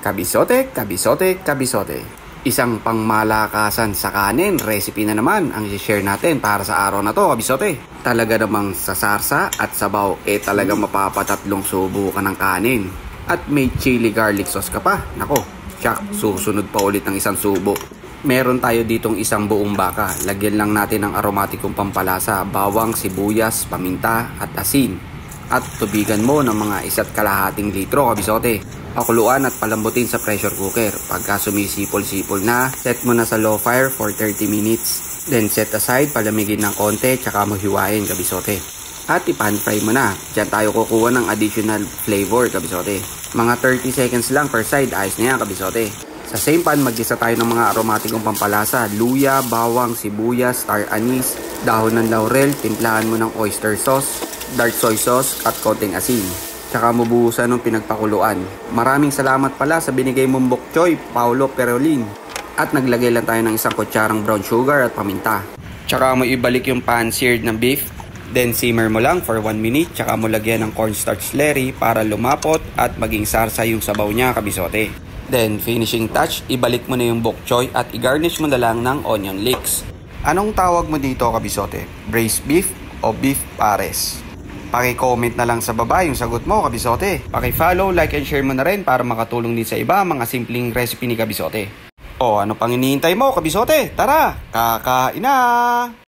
Kabisote, kabisote, kabisote. Isang pangmalakasan sa kanin, recipe na naman ang i-share natin para sa araw na to, kabisote. Talaga namang sa sarsa at sabaw, talaga mapapatatlong subo ka ng kanin. At may chili garlic sauce ka pa. Nako, tsak, susunod pa ulit ng isang subo. Meron tayo ditong isang buong baka. Lagyan lang natin ng aromatikong pampalasa, bawang, sibuyas, paminta at asin. At tubigan mo ng mga 1.5 litro, kabisote. Pakuluan at palambutin sa pressure cooker. Pagka sumisipol-sipol na, set mo na sa low fire for 30 minutes. Then set aside, palamigin ng konti, tsaka mo hiwain, kabisote. At ipan fry mo na. Diyan tayo kukuha ng additional flavor, kabisote. Mga 30 seconds lang per side, ayos na yan, kabisote. Sa same pan, mag-isa tayo ng mga aromatikong pampalasa, luya, bawang, sibuyas, star anise, dahon ng laurel, timplahan mo ng oyster sauce, dark soy sauce, at konting asin. Tsaka mo buhusan ng pinagpakuluan. Maraming salamat pala sa binigay mong bok choy, Paolo Perolin. At naglagay lang tayo ng 1 kutsarang brown sugar at paminta. Tsaka mo ibalik yung pan-seared na beef. Then simmer mo lang for 1 minute. Tsaka mo lagyan ng cornstarch slurry para lumapot at maging sarsa yung sabaw niya, kabisote. Then finishing touch, ibalik mo na yung bok choy at i-garnish mo na lang ng onion leeks. Anong tawag mo dito, kabisote? Braised beef o beef pares? Paki-comment na lang sa baba yung sagot mo, kabisote. Paki-follow, like and share mo na rin para makatulong din sa iba mga simpleng recipe ni kabisote. O ano pang hinihintay mo, kabisote? Tara, kakain na!